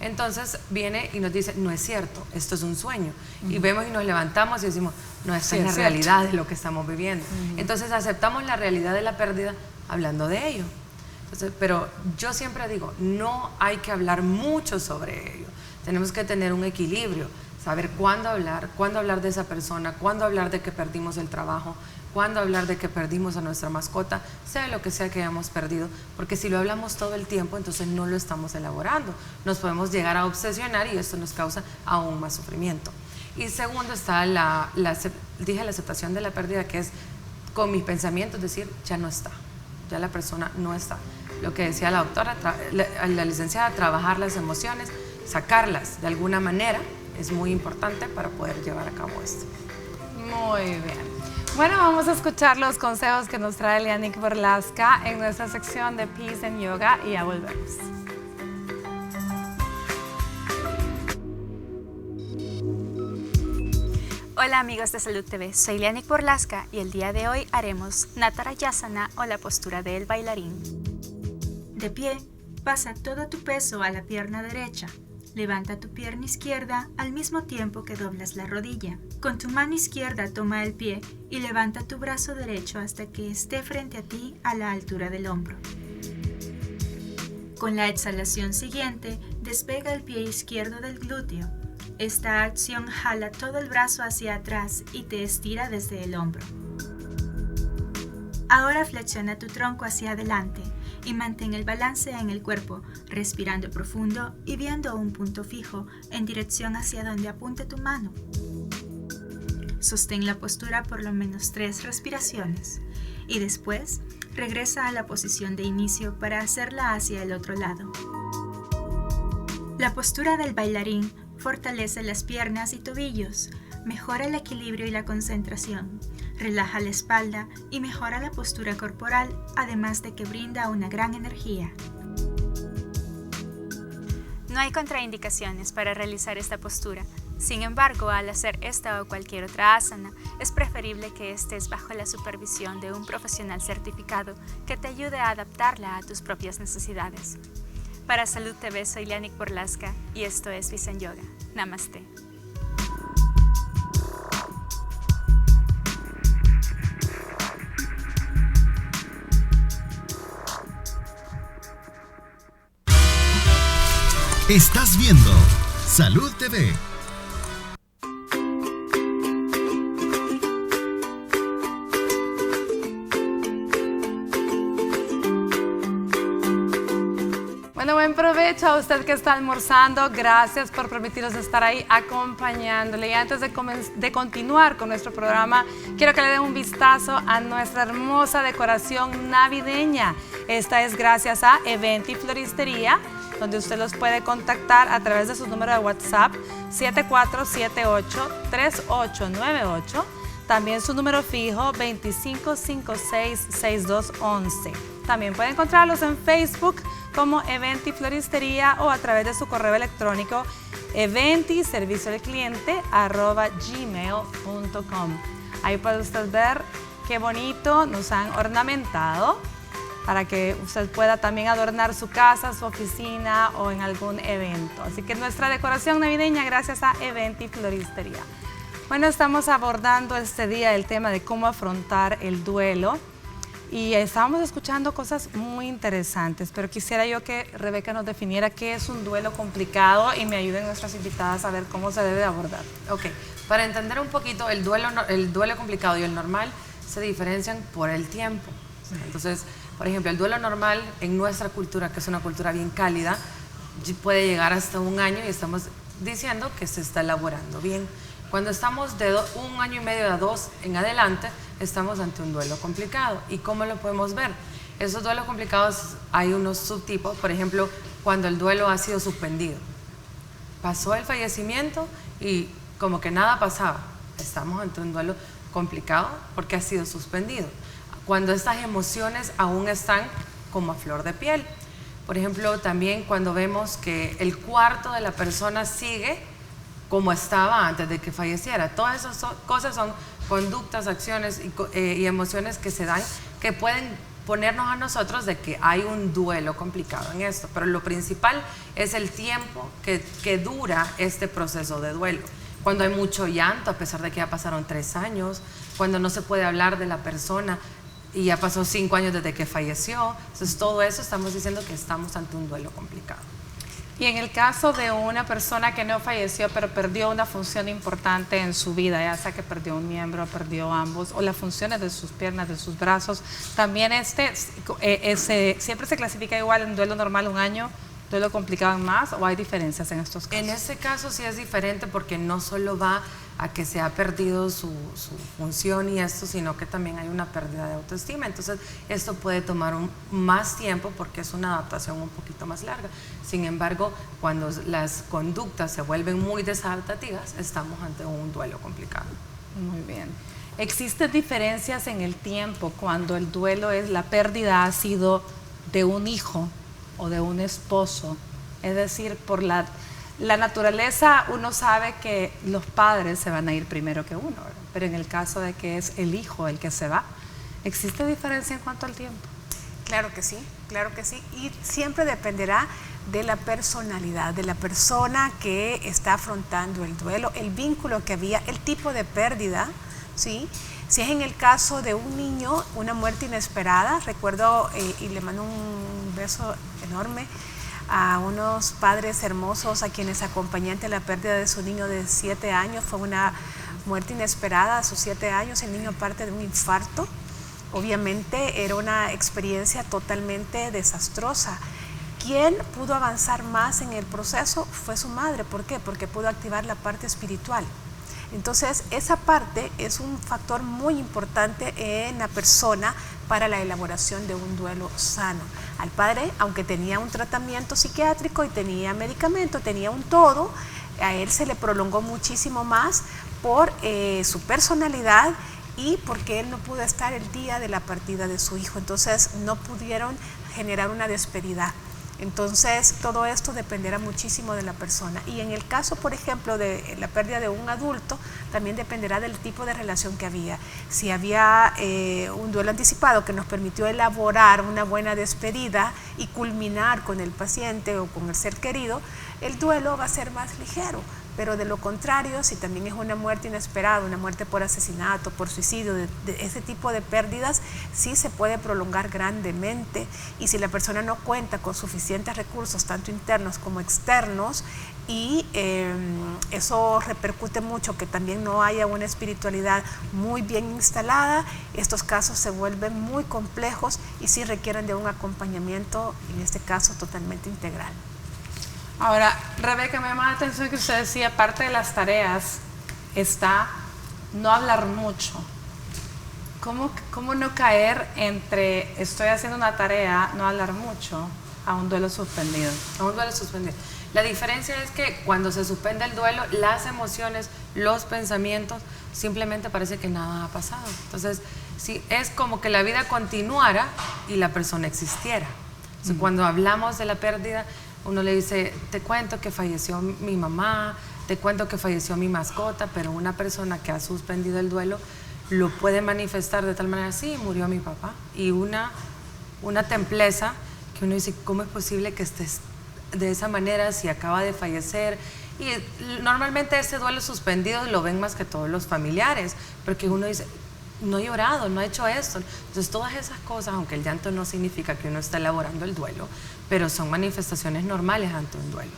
entonces viene y nos dice, no es cierto, esto es un sueño. Y vemos y nos levantamos y decimos, no, esta es la realidad de lo que estamos viviendo. Entonces aceptamos la realidad de la pérdida hablando de ello. Entonces, pero yo siempre digo, no hay que hablar mucho sobre ello. Tenemos que tener un equilibrio, saber cuándo hablar de esa persona, cuándo hablar de que perdimos el trabajo, cuándo hablar de que perdimos a nuestra mascota, sea lo que sea que hayamos perdido, porque si lo hablamos todo el tiempo, entonces no lo estamos elaborando. Nos podemos llegar a obsesionar y esto nos causa aún más sufrimiento. Y segundo está la aceptación de la pérdida, que es con mis pensamientos decir, ya no está, ya la persona no está. Lo que decía la doctora, la licenciada, trabajar las emociones, sacarlas de alguna manera, es muy importante para poder llevar a cabo esto. Muy bien. Bueno, vamos a escuchar los consejos que nos trae Elianic Borlasca en nuestra sección de Peace and Yoga y ya volvemos. Hola amigos de Salud TV, soy Elianic Borlasca y el día de hoy haremos Natarayasana o la postura del bailarín. De pie, pasa todo tu peso a la pierna derecha. Levanta tu pierna izquierda al mismo tiempo que doblas la rodilla. Con tu mano izquierda toma el pie y levanta tu brazo derecho hasta que esté frente a ti a la altura del hombro. Con la exhalación siguiente, despega el pie izquierdo del glúteo. Esta acción jala todo el brazo hacia atrás y te estira desde el hombro. Ahora flexiona tu tronco hacia adelante y mantén el balance en el cuerpo, respirando profundo y viendo un punto fijo en dirección hacia donde apunte tu mano. Sostén la postura por lo menos 3 respiraciones y después regresa a la posición de inicio para hacerla hacia el otro lado. La postura del bailarín fortalece las piernas y tobillos, mejora el equilibrio y la concentración, relaja la espalda y mejora la postura corporal, además de que brinda una gran energía. No hay contraindicaciones para realizar esta postura. Sin embargo, al hacer esta o cualquier otra asana, es preferible que estés bajo la supervisión de un profesional certificado que te ayude a adaptarla a tus propias necesidades. Para Salud TV, soy Lianik Borlaska y esto es Visan Yoga. Namaste. Estás viendo Salud TV. Bueno, buen provecho a usted que está almorzando. Gracias por permitirnos estar ahí acompañándole. Y antes de continuar con nuestro programa, quiero que le den un vistazo a nuestra hermosa decoración navideña. Esta es gracias a Eventi Floristería, donde usted los puede contactar a través de su número de WhatsApp 7478-3898. También su número fijo 2556-6211. También puede encontrarlos en Facebook como Eventi Floristería o a través de su correo electrónico eventiserviciodelcliente@gmail.com. Ahí puede usted ver qué bonito nos han ornamentado para que usted pueda también adornar su casa, su oficina o en algún evento. Así que nuestra decoración navideña gracias a Eventi Floristería. Bueno, estamos abordando este día el tema de cómo afrontar el duelo. Y estábamos escuchando cosas muy interesantes, pero quisiera yo que Rebeca nos definiera qué es un duelo complicado y me ayuden nuestras invitadas a ver cómo se debe abordar. Ok, para entender un poquito, el duelo complicado y el normal se diferencian por el tiempo. Entonces, por ejemplo, el duelo normal en nuestra cultura, que es una cultura bien cálida, puede llegar hasta 1 año y estamos diciendo que se está elaborando bien. Cuando estamos de 1 año y medio a 2 en adelante, estamos ante un duelo complicado. ¿Y cómo lo podemos ver? Esos duelos complicados hay unos subtipos, por ejemplo, cuando el duelo ha sido suspendido. Pasó el fallecimiento y como que nada pasaba. Estamos ante un duelo complicado porque ha sido suspendido. Cuando estas emociones aún están como a flor de piel. Por ejemplo, también cuando vemos que el cuarto de la persona sigue como estaba antes de que falleciera. Todas esas cosas son conductas, acciones y emociones que se dan, que pueden ponernos a nosotros de que hay un duelo complicado en esto. Pero lo principal es el tiempo que dura este proceso de duelo. Cuando hay mucho llanto, a pesar de que ya pasaron 3 años, cuando no se puede hablar de la persona y ya pasó 5 años desde que falleció. Entonces todo eso estamos diciendo que estamos ante un duelo complicado. Y en el caso de una persona que no falleció, pero perdió una función importante en su vida, ya sea que perdió un miembro, perdió ambos, o las funciones de sus piernas, de sus brazos, también siempre se clasifica igual en duelo normal 1 año, duelo complicado en más, o hay diferencias en estos casos. En este caso sí es diferente porque no solo va a que se ha perdido su función y esto, sino que también hay una pérdida de autoestima. Entonces esto puede tomar más tiempo porque es una adaptación un poquito más larga. Sin embargo, cuando las conductas se vuelven muy desadaptativas, estamos ante un duelo complicado. Muy bien. ¿Existen diferencias en el tiempo cuando el duelo la pérdida ha sido de un hijo o de un esposo? Es decir, por la naturaleza uno sabe que los padres se van a ir primero que uno, ¿verdad? Pero en el caso de que es el hijo el que se va, ¿existe diferencia en cuanto al tiempo? Claro que sí, y siempre dependerá de la personalidad, de la persona que está afrontando el duelo, el vínculo que había, el tipo de pérdida, ¿sí? Si es en el caso de un niño, una muerte inesperada, recuerdo y le mando un beso enorme a unos padres hermosos a quienes acompañé ante la pérdida de su niño de 7 años. Fue una muerte inesperada a sus 7 años. El niño parte de un infarto Obviamente era una experiencia totalmente desastrosa. Quien pudo avanzar más en el proceso fue su madre. ¿Por qué? Porque pudo activar la parte espiritual. Entonces, esa parte es un factor muy importante en la persona para la elaboración de un duelo sano. Al padre, aunque tenía un tratamiento psiquiátrico y tenía medicamento, tenía un todo, a él se le prolongó muchísimo más por su personalidad y porque él no pudo estar el día de la partida de su hijo. Entonces, no pudieron generar una despedida. Entonces, todo esto dependerá muchísimo de la persona. Y en el caso, por ejemplo, de la pérdida de un adulto, también dependerá del tipo de relación que había. Si había un duelo anticipado que nos permitió elaborar una buena despedida y culminar con el paciente o con el ser querido, el duelo va a ser más ligero. Pero de lo contrario, si también es una muerte inesperada, una muerte por asesinato, por suicidio, de ese tipo de pérdidas, sí se puede prolongar grandemente. Y si la persona no cuenta con suficientes recursos, tanto internos como externos, y eso repercute mucho, que también no haya una espiritualidad muy bien instalada, estos casos se vuelven muy complejos y sí requieren de un acompañamiento, en este caso totalmente integral. Ahora, Rebeca, me llama la atención que usted decía, parte de las tareas está no hablar mucho. ¿Cómo no caer entre estoy haciendo una tarea, no hablar mucho, a un duelo suspendido? A un duelo suspendido. La diferencia es que cuando se suspende el duelo, las emociones, los pensamientos, simplemente parece que nada ha pasado. Entonces, sí, es como que la vida continuara y la persona existiera. Entonces, cuando hablamos de la pérdida, uno le dice, te cuento que falleció mi mamá, te cuento que falleció mi mascota, pero una persona que ha suspendido el duelo lo puede manifestar de tal manera, sí, murió mi papá. Y una templeza que uno dice, ¿cómo es posible que estés de esa manera si acaba de fallecer? Y normalmente ese duelo suspendido lo ven más que todos los familiares, porque uno dice, no he llorado, no he hecho esto. Entonces todas esas cosas, aunque el llanto no significa que uno está elaborando el duelo, pero son manifestaciones normales ante un duelo.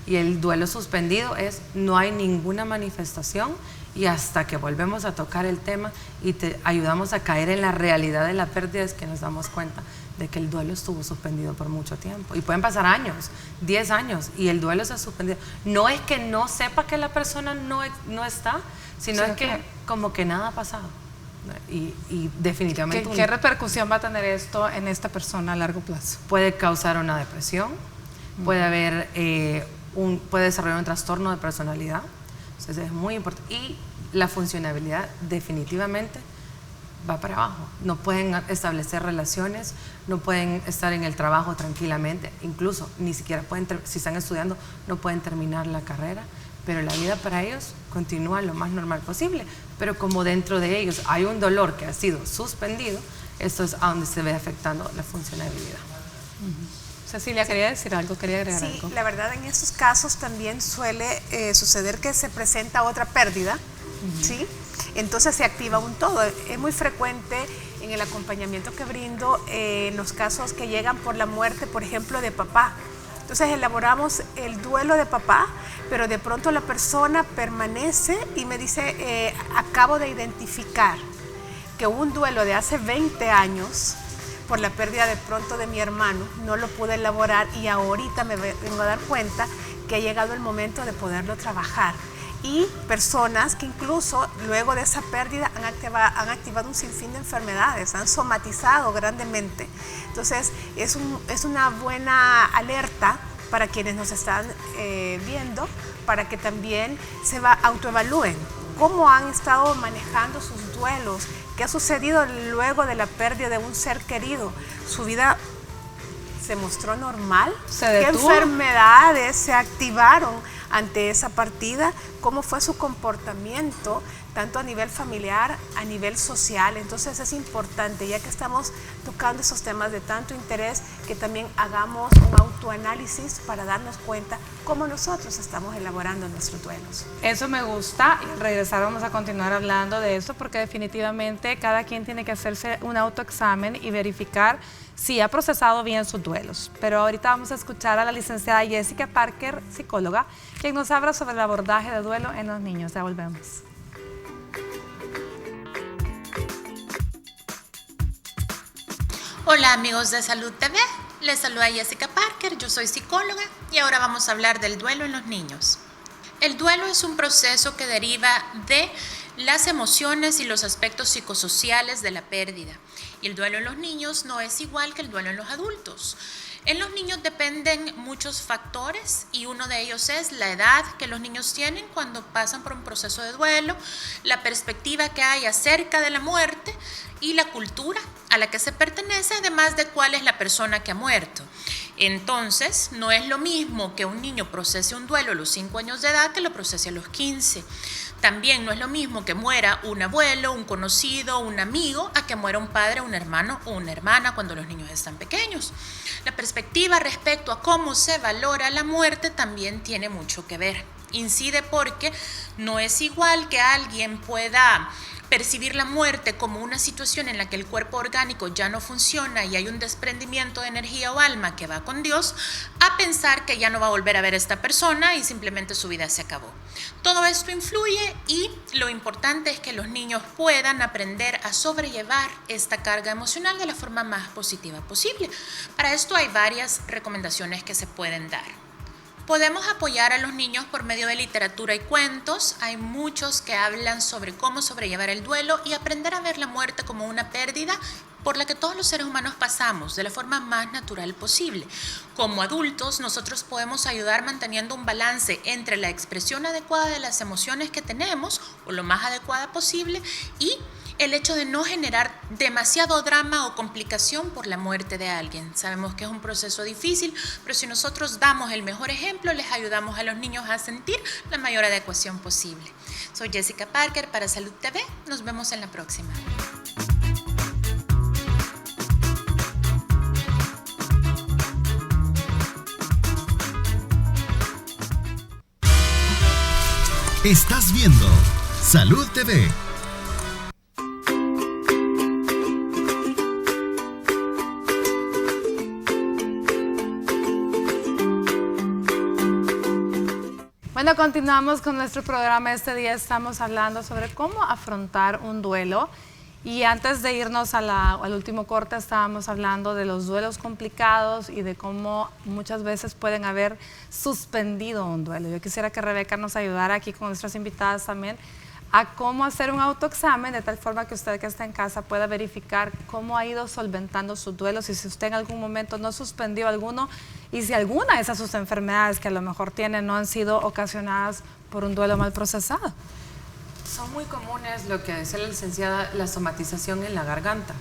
Y el duelo suspendido es, no hay ninguna manifestación, y hasta que volvemos a tocar el tema y te ayudamos a caer en la realidad de la pérdida es que nos damos cuenta de que el duelo estuvo suspendido por mucho tiempo. Y pueden pasar años, 10 años, y el duelo se ha suspendido. No es que no sepa que la persona no está, sino es que como que nada ha pasado. Y definitivamente... ¿Qué repercusión va a tener esto en esta persona a largo plazo? Puede causar una depresión, puede haber puede desarrollar un trastorno de personalidad. Entonces es muy importante. Y la funcionabilidad definitivamente va para abajo. No pueden establecer relaciones, no pueden estar en el trabajo tranquilamente, incluso ni siquiera pueden, si están estudiando, no pueden terminar la carrera, pero la vida para ellos continúa lo más normal posible. Pero como dentro de ellos hay un dolor que ha sido suspendido, esto es a donde se ve afectando la funcionabilidad. Cecilia, quería decir algo, quería agregar algo. Sí, la verdad en estos casos también suele suceder que se presenta otra pérdida, ¿sí? Entonces se activa un todo. Es muy frecuente en el acompañamiento que brindo en los casos que llegan por la muerte, por ejemplo, de papá. Entonces elaboramos el duelo de papá, pero de pronto la persona permanece y me dice, acabo de identificar que un duelo de hace 20 años por la pérdida de pronto de mi hermano, no lo pude elaborar y ahorita me vengo a dar cuenta que ha llegado el momento de poderlo trabajar. Y personas que incluso luego de esa pérdida han activado un sinfín de enfermedades, han somatizado grandemente. Entonces es una buena alerta para quienes nos están viendo, para que también se autoevalúen cómo han estado manejando sus duelos, qué ha sucedido luego de la pérdida de un ser querido. Su vida se mostró normal, qué enfermedades se activaron ante esa partida, cómo fue su comportamiento, tanto a nivel familiar, a nivel social. Entonces es importante, ya que estamos tocando esos temas de tanto interés, que también hagamos un autoanálisis para darnos cuenta cómo nosotros estamos elaborando nuestros duelos. Eso me gusta, y regresar vamos a continuar hablando de esto, porque definitivamente cada quien tiene que hacerse un autoexamen y verificar si ha procesado bien sus duelos. Pero ahorita vamos a escuchar a la licenciada Jessica Parker, psicóloga, quien nos habla sobre el abordaje de duelo en los niños. Ya volvemos. Hola amigos de Salud TV, les saluda Jessica Parker, yo soy psicóloga y ahora vamos a hablar del duelo en los niños. El duelo es un proceso que deriva de las emociones y los aspectos psicosociales de la pérdida. Y el duelo en los niños no es igual que el duelo en los adultos. En los niños dependen muchos factores y uno de ellos es la edad que los niños tienen cuando pasan por un proceso de duelo, la perspectiva que hay acerca de la muerte y la cultura a la que se pertenece, además de cuál es la persona que ha muerto. Entonces, no es lo mismo que un niño procese un duelo a los 5 años de edad que lo procese a los 15. También no es lo mismo que muera un abuelo, un conocido, un amigo, a que muera un padre, un hermano o una hermana cuando los niños están pequeños. La perspectiva respecto a cómo se valora la muerte también tiene mucho que ver. Incide porque no es igual que alguien pueda percibir la muerte como una situación en la que el cuerpo orgánico ya no funciona y hay un desprendimiento de energía o alma que va con Dios, a pensar que ya no va a volver a ver a esta persona y simplemente su vida se acabó. Todo esto influye y lo importante es que los niños puedan aprender a sobrellevar esta carga emocional de la forma más positiva posible. Para esto hay varias recomendaciones que se pueden dar. Podemos apoyar a los niños por medio de literatura y cuentos. Hay muchos que hablan sobre cómo sobrellevar el duelo y aprender a ver la muerte como una pérdida por la que todos los seres humanos pasamos de la forma más natural posible. Como adultos, nosotros podemos ayudar manteniendo un balance entre la expresión adecuada de las emociones que tenemos, o lo más adecuada posible, y el hecho de no generar demasiado drama o complicación por la muerte de alguien. Sabemos que es un proceso difícil, pero si nosotros damos el mejor ejemplo, les ayudamos a los niños a sentir la mayor adecuación posible. Soy Jessica Parker para Salud TV. Nos vemos en la próxima. Estás viendo Salud TV. Bueno, continuamos con nuestro programa. Este día estamos hablando sobre cómo afrontar un duelo. Y antes de irnos al último corte, estábamos hablando de los duelos complicados y de cómo muchas veces pueden haber suspendido un duelo. Yo quisiera que Rebeca nos ayudara aquí con nuestras invitadas también a cómo hacer un autoexamen de tal forma que usted que está en casa pueda verificar cómo ha ido solventando sus duelos y si usted en algún momento no suspendió alguno y si alguna de esas sus enfermedades que a lo mejor tiene no han sido ocasionadas por un duelo mal procesado. Son muy comunes lo que decía la licenciada, la somatización en la garganta,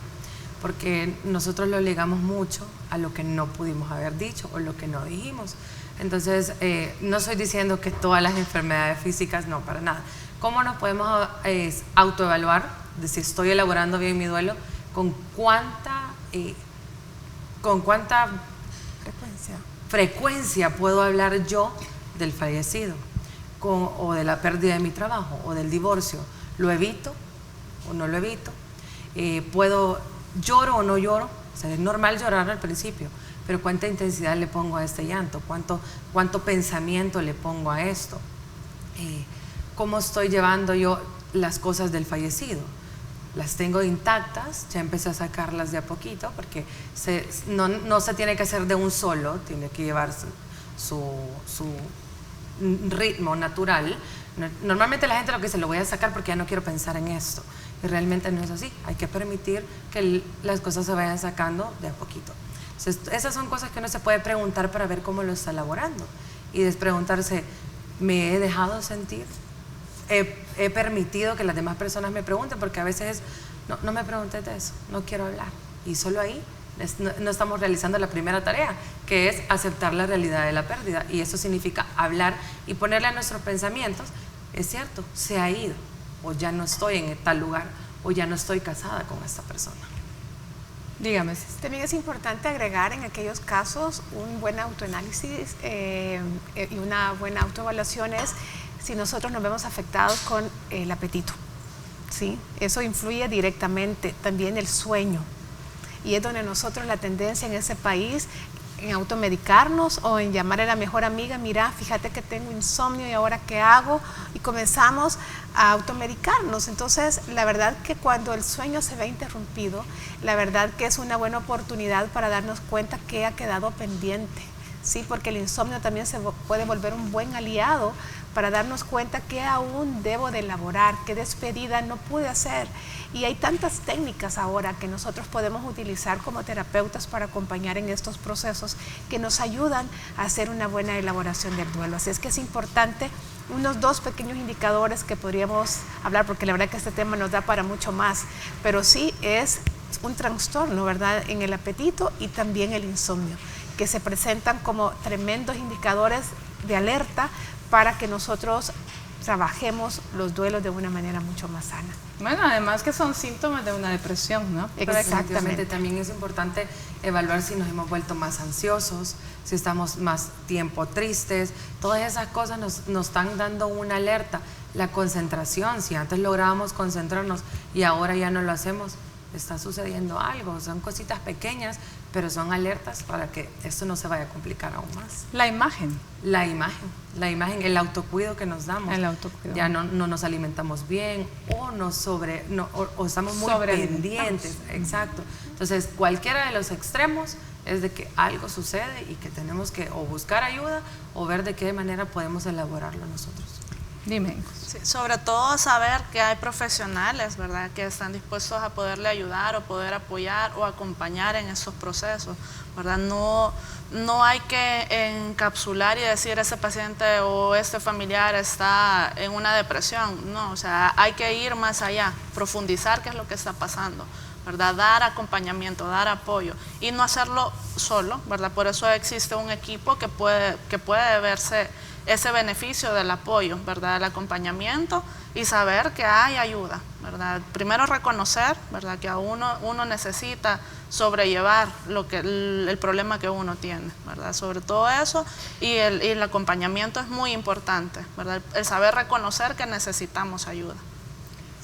porque nosotros lo ligamos mucho a lo que no pudimos haber dicho o lo que no dijimos. Entonces, no estoy diciendo que todas las enfermedades físicas, no, para nada. ¿Cómo nos podemos autoevaluar de si estoy elaborando bien mi duelo? ¿Con cuánta frecuencia puedo hablar yo del fallecido? O de la pérdida de mi trabajo o del divorcio. ¿Lo evito o no lo evito? ¿Lloro o no lloro? O sea, es normal llorar al principio, pero ¿cuánta intensidad le pongo a este llanto? ¿Cuánto pensamiento le pongo a esto? ¿Cómo estoy llevando yo las cosas del fallecido? Las tengo intactas, ya empecé a sacarlas de a poquito, porque no se tiene que hacer de un solo, tiene que llevar su ritmo natural. Normalmente la gente lo que dice, lo voy a sacar porque ya no quiero pensar en esto, y realmente no es así. Hay que permitir que las cosas se vayan sacando de a poquito. Entonces, esas son cosas que uno se puede preguntar para ver cómo lo está elaborando y despreguntarse, ¿me he dejado sentir? ¿He permitido que las demás personas me pregunten? Porque a veces no me preguntes de eso, no quiero hablar, y solo ahí no estamos realizando la primera tarea, que es aceptar la realidad de la pérdida, y eso significa hablar y ponerle a nuestros pensamientos, es cierto, se ha ido, o ya no estoy en tal lugar, o ya no estoy casada con esta persona. Dígame. También es importante agregar en aquellos casos un buen autoanálisis y una buena autoevaluación es si nosotros nos vemos afectados con el apetito, ¿sí? Eso influye directamente, también el sueño. Y es donde nosotros la tendencia en ese país, automedicarnos o en llamar a la mejor amiga, mira, fíjate que tengo insomnio y ahora qué hago, y comenzamos a automedicarnos. Entonces, la verdad que cuando el sueño se ve interrumpido, la verdad que es una buena oportunidad para darnos cuenta que ha quedado pendiente, ¿sí? Porque el insomnio también se puede volver un buen aliado para darnos cuenta que aún debo de elaborar, qué despedida no pude hacer. Y hay tantas técnicas ahora que nosotros podemos utilizar como terapeutas para acompañar en estos procesos que nos ayudan a hacer una buena elaboración del duelo. Así es que es importante unos 2 pequeños indicadores que podríamos hablar, porque la verdad que este tema nos da para mucho más, pero sí es un trastorno, ¿verdad?, en el apetito y también el insomnio, que se presentan como tremendos indicadores de alerta para que nosotros trabajemos los duelos de una manera mucho más sana. Bueno, además que son síntomas de una depresión, ¿no? Exactamente. También es importante evaluar si nos hemos vuelto más ansiosos, si estamos más tiempo tristes. Todas esas cosas nos están dando una alerta. La concentración, si antes lográbamos concentrarnos y ahora ya no lo hacemos, está sucediendo algo. Son cositas pequeñas, pero son alertas para que esto no se vaya a complicar aún más. La imagen, el autocuido que nos damos. El autocuido. Ya no nos alimentamos bien o estamos muy pendientes. Exacto. Entonces, cualquiera de los extremos es de que algo sucede y que tenemos que o buscar ayuda o ver de qué manera podemos elaborarlo nosotros. Dime. Sí, sobre todo saber que hay profesionales, ¿verdad?, que están dispuestos a poderle ayudar o poder apoyar o acompañar en esos procesos, ¿verdad? No hay que encapsular y decir ese paciente o este familiar está en una depresión. No, o sea, hay que ir más allá, profundizar qué es lo que está pasando, ¿verdad? Dar acompañamiento, dar apoyo y no hacerlo solo, ¿verdad? Por eso existe un equipo que puede verse ese beneficio del apoyo, ¿verdad?, del acompañamiento y saber que hay ayuda, ¿verdad? Primero reconocer, ¿verdad?, que a uno necesita sobrellevar el problema que uno tiene, ¿verdad? Sobre todo eso, y el acompañamiento es muy importante, ¿verdad? El saber reconocer que necesitamos ayuda.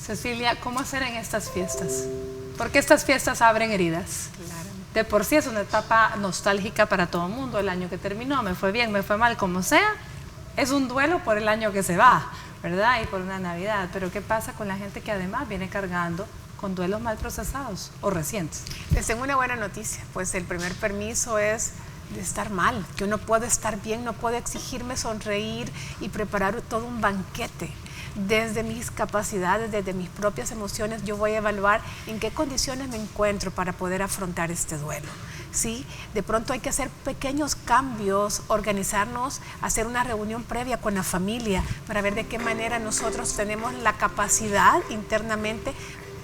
Cecilia, ¿cómo hacer en estas fiestas? Porque estas fiestas abren heridas. Claro. De por sí es una etapa nostálgica para todo el mundo. El año que terminó, me fue bien, me fue mal, como sea. Es un duelo por el año que se va, ¿verdad? Y por una Navidad. Pero ¿qué pasa con la gente que además viene cargando con duelos mal procesados o recientes? Les tengo una buena noticia, pues el primer permiso es de estar mal. Yo no puedo estar bien, no puedo exigirme sonreír y preparar todo un banquete. Desde mis capacidades, desde mis propias emociones, yo voy a evaluar en qué condiciones me encuentro para poder afrontar este duelo. ¿Sí? De pronto hay que hacer pequeños cambios, organizarnos, hacer una reunión previa con la familia para ver de qué manera nosotros tenemos la capacidad internamente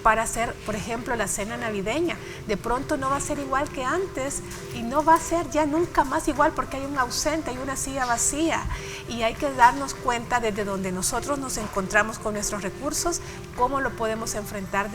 para hacer, por ejemplo, la cena navideña. De pronto no va a ser igual que antes y no va a ser ya nunca más igual porque hay un ausente, hay una silla vacía y hay que darnos cuenta desde donde nosotros nos encontramos con nuestros recursos, cómo lo podemos afrontar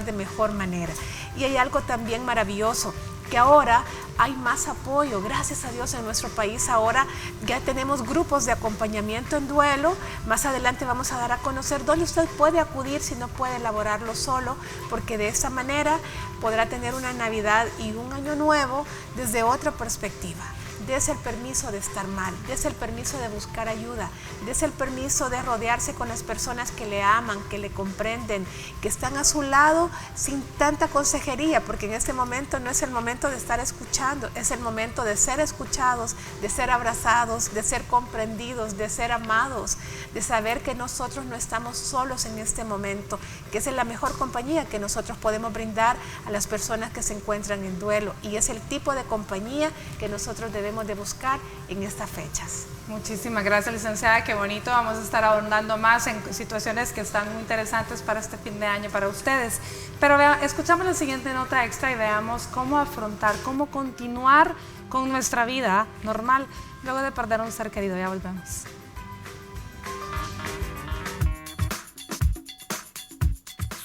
de mejor manera. Y hay algo también maravilloso, que ahora hay más apoyo, gracias a Dios en nuestro país ahora ya tenemos grupos de acompañamiento en duelo. Más adelante vamos a dar a conocer dónde usted puede acudir si no puede elaborarlo solo, porque de esa manera podrá tener una Navidad y un Año Nuevo desde otra perspectiva. Dese el permiso de estar mal, dese el permiso de buscar ayuda, dese el permiso de rodearse con las personas que le aman, que le comprenden, que están a su lado sin tanta consejería, porque en este momento no es el momento de estar escuchando, es el momento de ser escuchados, de ser abrazados, de ser comprendidos, de ser amados, de saber que nosotros no estamos solos en este momento, que esa es la mejor compañía que nosotros podemos brindar a las personas que se encuentran en duelo, y es el tipo de compañía que nosotros debemos de buscar en estas fechas. Muchísimas gracias, licenciada, qué bonito. Vamos a estar ahondando más en situaciones que están muy interesantes para este fin de año para ustedes. Pero escuchamos la siguiente nota extra y veamos cómo afrontar, cómo continuar con nuestra vida normal luego de perder a un ser querido. Ya volvemos.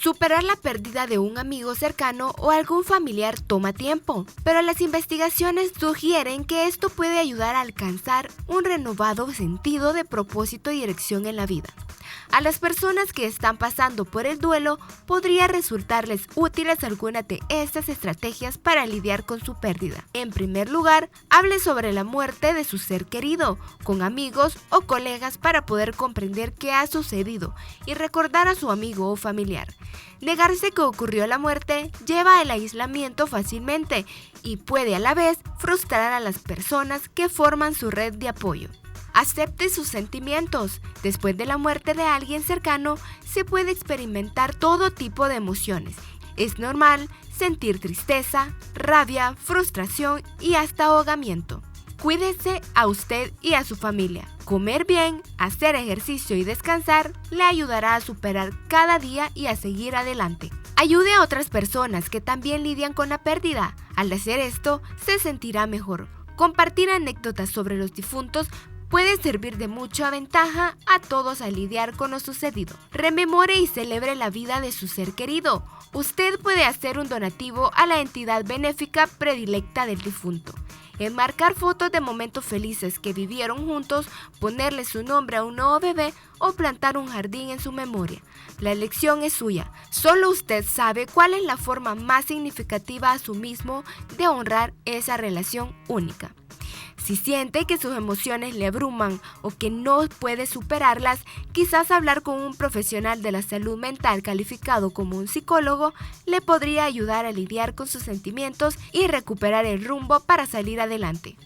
Superar la pérdida de un amigo cercano o algún familiar toma tiempo, pero las investigaciones sugieren que esto puede ayudar a alcanzar un renovado sentido de propósito y dirección en la vida. A las personas que están pasando por el duelo, podría resultarles útiles algunas de estas estrategias para lidiar con su pérdida. En primer lugar, hable sobre la muerte de su ser querido, con amigos o colegas para poder comprender qué ha sucedido y recordar a su amigo o familiar. Negarse que ocurrió la muerte lleva al aislamiento fácilmente y puede a la vez frustrar a las personas que forman su red de apoyo. Acepte sus sentimientos. Después de la muerte de alguien cercano, se puede experimentar todo tipo de emociones. Es normal sentir tristeza, rabia, frustración y hasta ahogamiento. Cuídese a usted y a su familia. Comer bien, hacer ejercicio y descansar le ayudará a superar cada día y a seguir adelante. Ayude a otras personas que también lidian con la pérdida. Al hacer esto, se sentirá mejor. Compartir anécdotas sobre los difuntos puede servir de mucha ventaja a todos al lidiar con lo sucedido. Rememore y celebre la vida de su ser querido. Usted puede hacer un donativo a la entidad benéfica predilecta del difunto. Enmarcar fotos de momentos felices que vivieron juntos, ponerle su nombre a un nuevo bebé o plantar un jardín en su memoria. La elección es suya. Solo usted sabe cuál es la forma más significativa a sí mismo de honrar esa relación única. Si siente que sus emociones le abruman o que no puede superarlas, quizás hablar con un profesional de la salud mental calificado como un psicólogo le podría ayudar a lidiar con sus sentimientos y recuperar el rumbo para salir adelante.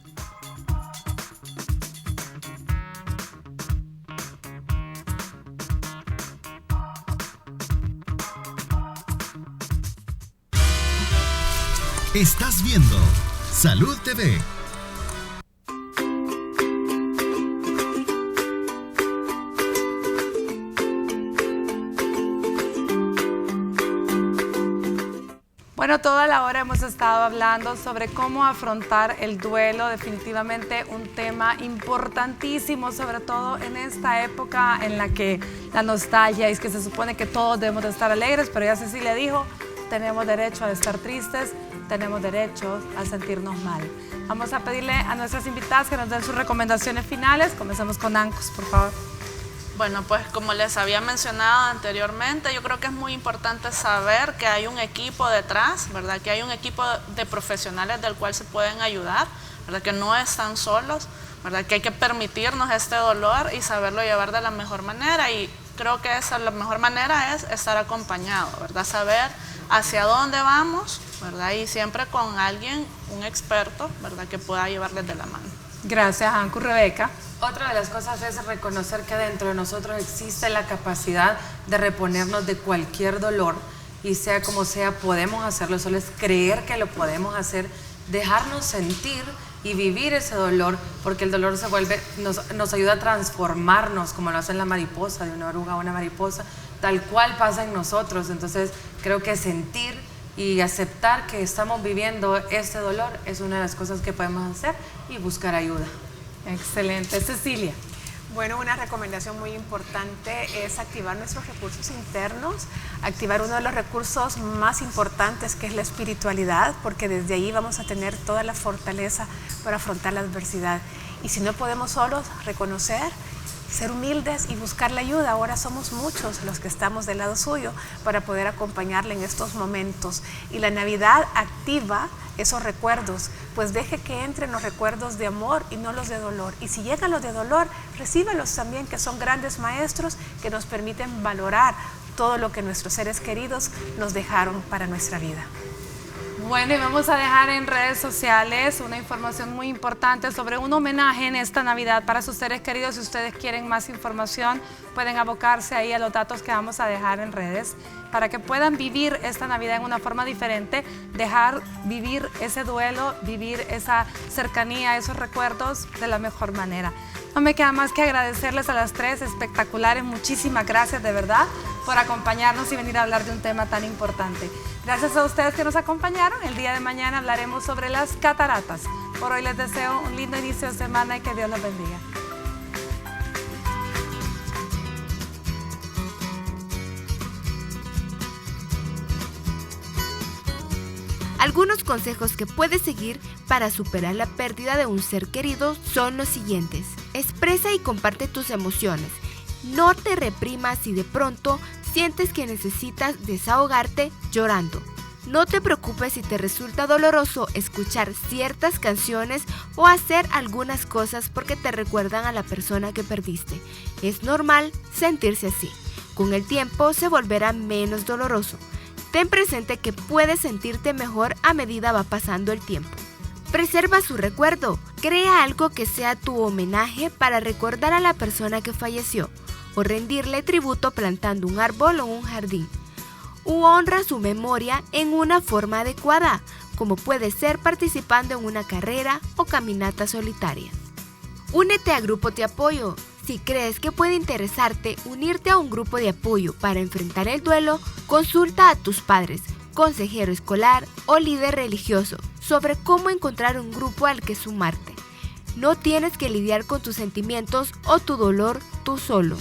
Estás viendo Salud TV. Bueno, toda la hora hemos estado hablando sobre cómo afrontar el duelo, definitivamente un tema importantísimo, sobre todo en esta época en la que la nostalgia es que se supone que todos debemos de estar alegres, pero ya Cecilia dijo, tenemos derecho a estar tristes, tenemos derecho a sentirnos mal. Vamos a pedirle a nuestras invitadas que nos den sus recomendaciones finales. Comencemos con Ancos, por favor. Bueno, pues como les había mencionado anteriormente, yo creo que es muy importante saber que hay un equipo detrás, ¿verdad? Que hay un equipo de profesionales del cual se pueden ayudar, ¿verdad? Que no están solos, ¿verdad? Que hay que permitirnos este dolor y saberlo llevar de la mejor manera, y creo que la mejor manera es estar acompañado, ¿verdad? Saber hacia dónde vamos, ¿verdad? Y siempre con alguien, un experto, ¿verdad? Que pueda llevarles de la mano. Gracias, Ancu. Rebeca. Otra de las cosas es reconocer que dentro de nosotros existe la capacidad de reponernos de cualquier dolor, y sea como sea podemos hacerlo, solo es creer que lo podemos hacer, dejarnos sentir y vivir ese dolor, porque el dolor se vuelve, nos ayuda a transformarnos, como lo hace la mariposa, de una oruga a una mariposa, tal cual pasa en nosotros. Entonces creo que sentir y aceptar que estamos viviendo este dolor es una de las cosas que podemos hacer, y buscar ayuda. Excelente. Cecilia. Bueno, una recomendación muy importante es activar nuestros recursos internos, activar uno de los recursos más importantes, que es la espiritualidad, porque desde ahí vamos a tener toda la fortaleza para afrontar la adversidad. Y si no podemos solos, reconocer, ser humildes y buscar la ayuda. Ahora somos muchos los que estamos del lado suyo para poder acompañarle en estos momentos. Y la Navidad activa esos recuerdos, pues deje que entren los recuerdos de amor y no los de dolor. Y si llegan los de dolor, recíbelos también, que son grandes maestros que nos permiten valorar todo lo que nuestros seres queridos nos dejaron para nuestra vida. Bueno, y vamos a dejar en redes sociales una información muy importante sobre un homenaje en esta Navidad para sus seres queridos. Si ustedes quieren más información, pueden abocarse ahí a los datos que vamos a dejar en redes, para que puedan vivir esta Navidad en una forma diferente, dejar vivir ese duelo, vivir esa cercanía, esos recuerdos de la mejor manera. No me queda más que agradecerles a las tres, espectaculares. Muchísimas gracias de verdad por acompañarnos y venir a hablar de un tema tan importante. Gracias a ustedes que nos acompañaron. El día de mañana hablaremos sobre las cataratas. Por hoy les deseo un lindo inicio de semana y que Dios los bendiga. Algunos consejos que puedes seguir para superar la pérdida de un ser querido son los siguientes. Expresa y comparte tus emociones. No te reprimas si de pronto sientes que necesitas desahogarte llorando. No te preocupes si te resulta doloroso escuchar ciertas canciones o hacer algunas cosas porque te recuerdan a la persona que perdiste. Es normal sentirse así. Con el tiempo se volverá menos doloroso. Ten presente que puedes sentirte mejor a medida va pasando el tiempo. Preserva su recuerdo. Crea algo que sea tu homenaje para recordar a la persona que falleció o rendirle tributo plantando un árbol o un jardín. U honra su memoria en una forma adecuada, como puede ser participando en una carrera o caminata solitaria. Únete a grupos de apoyo. Si crees que puede interesarte unirte a un grupo de apoyo para enfrentar el duelo, consulta a tus padres, consejero escolar o líder religioso sobre cómo encontrar un grupo al que sumarte. No tienes que lidiar con tus sentimientos o tu dolor tú solo.